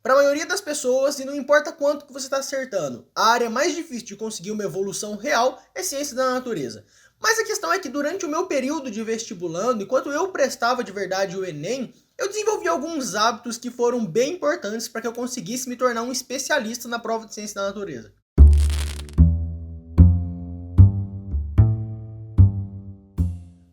Para a maioria das pessoas, e não importa quanto que você está acertando, a área mais difícil de conseguir uma evolução real é ciência da natureza. Mas a questão é que durante o meu período de vestibulando, enquanto eu prestava de verdade o Enem, eu desenvolvi alguns hábitos que foram bem importantes para que eu conseguisse me tornar um especialista na prova de ciência da natureza.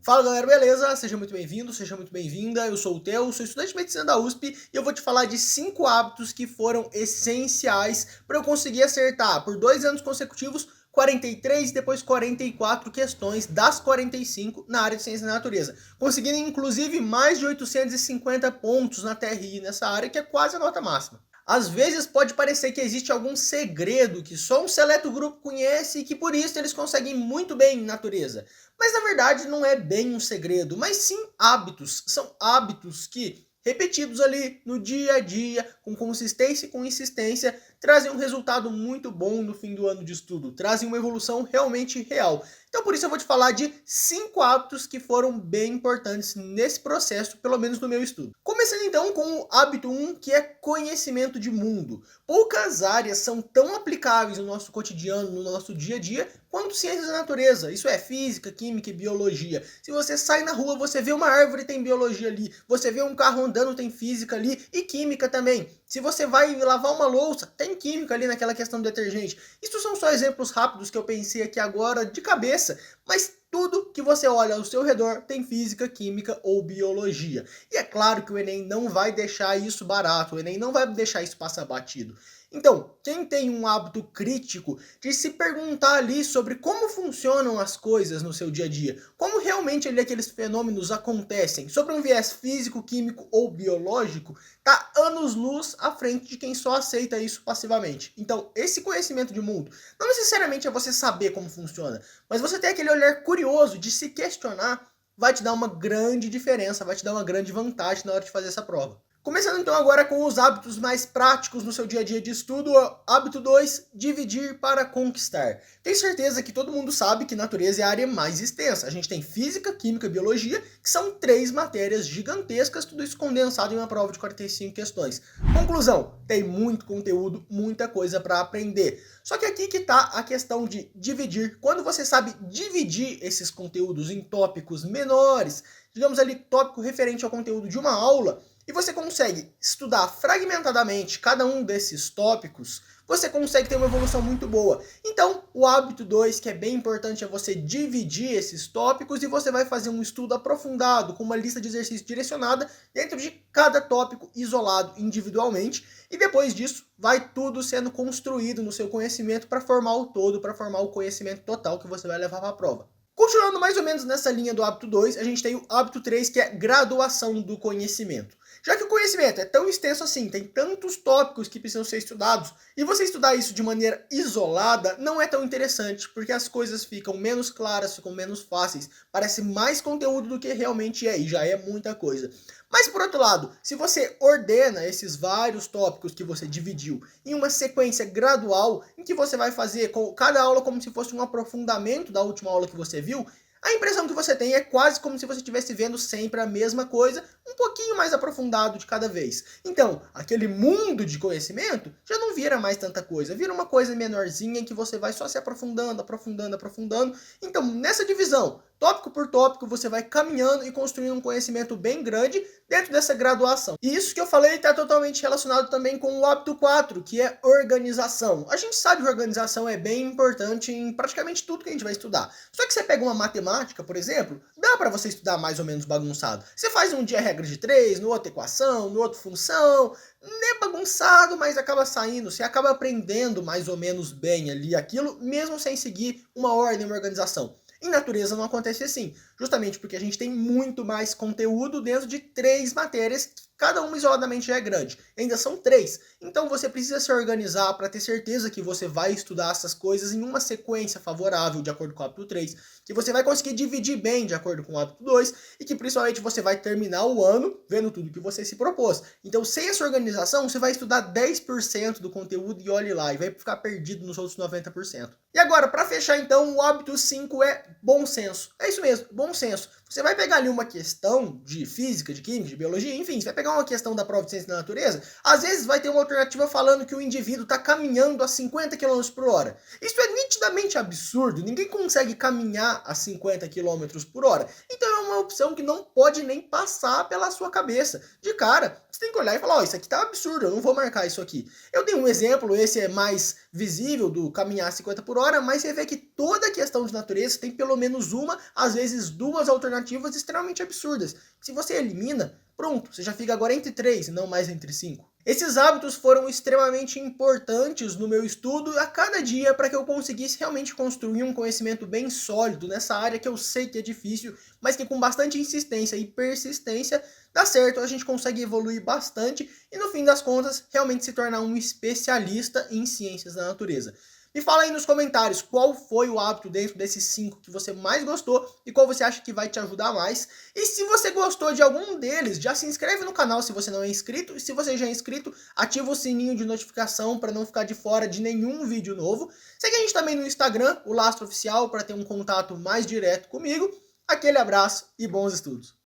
Fala galera, beleza? Seja muito bem-vindo, seja muito bem-vinda. Eu sou o Theo, sou estudante de medicina da USP e eu vou te falar de 5 hábitos que foram essenciais para eu conseguir acertar por 2 anos consecutivos 43 e depois 44 questões das 45 na área de ciência da natureza, conseguindo inclusive mais de 850 pontos na TRI nessa área, que é quase a nota máxima. Às vezes pode parecer que existe algum segredo que só um seleto grupo conhece e que por isso eles conseguem muito bem em natureza. Mas na verdade não é bem um segredo, mas sim hábitos. São hábitos que, repetidos ali no dia a dia, com consistência e com insistência, trazem um resultado muito bom no fim do ano de estudo, trazem uma evolução realmente real. Então por isso eu vou te falar de 5 hábitos que foram bem importantes nesse processo, pelo menos no meu estudo. Começando então com o hábito 1, que é conhecimento de mundo. Poucas áreas são tão aplicáveis no nosso cotidiano, no nosso dia a dia, quanto ciências da natureza. Isso é física, química e biologia. Se você sai na rua, você vê uma árvore, tem biologia ali. Você vê um carro andando, tem física ali e química também. Se você vai lavar uma louça, tem química ali naquela questão do detergente. Isso são só exemplos rápidos que eu pensei aqui agora de cabeça, mas tudo que você olha ao seu redor tem física, química ou biologia. E é claro que o Enem não vai deixar isso barato, o Enem não vai deixar isso passar batido. Então, quem tem um hábito crítico de se perguntar ali sobre como funcionam as coisas no seu dia a dia, como realmente ali aqueles fenômenos acontecem, sobre um viés físico, químico ou biológico, está anos-luz à frente de quem só aceita isso passivamente. Então, esse conhecimento de mundo não necessariamente é você saber como funciona, mas você ter aquele olhar curioso de se questionar, vai te dar uma grande diferença, vai te dar uma grande vantagem na hora de fazer essa prova. Começando então agora com os hábitos mais práticos no seu dia a dia de estudo. Hábito 2, dividir para conquistar. Tenho certeza que todo mundo sabe que natureza é a área mais extensa. A gente tem física, química e biologia, que são 3 matérias gigantescas, tudo isso condensado em uma prova de 45 questões. Conclusão, tem muito conteúdo, muita coisa para aprender. Só que aqui que está a questão de dividir. Quando você sabe dividir esses conteúdos em tópicos menores, digamos ali tópico referente ao conteúdo de uma aula, e você consegue estudar fragmentadamente cada um desses tópicos, você consegue ter uma evolução muito boa. Então, o hábito 2, que é bem importante, é você dividir esses tópicos e você vai fazer um estudo aprofundado, com uma lista de exercícios direcionada dentro de cada tópico isolado individualmente. E depois disso, vai tudo sendo construído no seu conhecimento para formar o todo, para formar o conhecimento total que você vai levar para a prova. Continuando mais ou menos nessa linha do hábito 2, a gente tem o hábito 3, que é graduação do conhecimento. Já que o conhecimento é tão extenso assim, tem tantos tópicos que precisam ser estudados, e você estudar isso de maneira isolada não é tão interessante, porque as coisas ficam menos claras, ficam menos fáceis, parece mais conteúdo do que realmente é, e já é muita coisa. Mas por outro lado, se você ordena esses vários tópicos que você dividiu em uma sequência gradual, em que você vai fazer cada aula como se fosse um aprofundamento da última aula que você viu, a impressão que você tem é quase como se você estivesse vendo sempre a mesma coisa, um pouquinho mais aprofundado de cada vez. Então, aquele mundo de conhecimento já não vira mais tanta coisa, vira uma coisa menorzinha em que você vai só se aprofundando, aprofundando, aprofundando. Então, nessa divisão, tópico por tópico, você vai caminhando e construindo um conhecimento bem grande dentro dessa graduação. E isso que eu falei está totalmente relacionado também com o hábito 4, que é organização. A gente sabe que organização é bem importante em praticamente tudo que a gente vai estudar. Só que você pega uma matemática, por exemplo, dá para você estudar mais ou menos bagunçado. Você faz um dia regra de 3, no outro equação, no outro função, é bagunçado, mas acaba saindo, você acaba aprendendo mais ou menos bem ali aquilo, mesmo sem seguir uma ordem, uma organização. Em natureza não acontece assim, justamente porque a gente tem muito mais conteúdo dentro de 3 matérias, cada uma isoladamente já é grande, ainda são 3. Então você precisa se organizar para ter certeza que você vai estudar essas coisas em uma sequência favorável, de acordo com o hábito 3, que você vai conseguir dividir bem de acordo com o hábito 2, e que principalmente você vai terminar o ano vendo tudo que você se propôs. Então sem essa organização, você vai estudar 10% do conteúdo e olhe lá, e vai ficar perdido nos outros 90%. E agora, para fechar então, o hábito 5 é bom senso. É isso mesmo, bom senso. Você vai pegar ali uma questão de física, de química, de biologia, enfim, você vai pegar uma questão da prova de ciência da natureza, às vezes vai ter uma alternativa falando que o indivíduo está caminhando a 50 km por hora. Isso é nitidamente absurdo, ninguém consegue caminhar a 50 km por hora. Então é uma opção que não pode nem passar pela sua cabeça. De cara, você tem que olhar e falar, ó, isso aqui tá absurdo, eu não vou marcar isso aqui. Eu dei um exemplo, esse é mais visível do caminhar a 50 por hora, mas você vê que toda questão de natureza tem pelo menos uma, às vezes duas alternativas extremamente absurdas. Se você elimina, pronto, você já fica agora entre 3 e não mais entre 5. Esses hábitos foram extremamente importantes no meu estudo a cada dia para que eu conseguisse realmente construir um conhecimento bem sólido nessa área que eu sei que é difícil, mas que com bastante insistência e persistência dá certo, a gente consegue evoluir bastante e no fim das contas realmente se tornar um especialista em ciências da natureza. Me fala aí nos comentários qual foi o hábito dentro desses 5 que você mais gostou e qual você acha que vai te ajudar mais. E se você gostou de algum deles, já se inscreve no canal se você não é inscrito. E se você já é inscrito, ativa o sininho de notificação para não ficar de fora de nenhum vídeo novo. Segue a gente também no Instagram, o Lastro Oficial, para ter um contato mais direto comigo. Aquele abraço e bons estudos!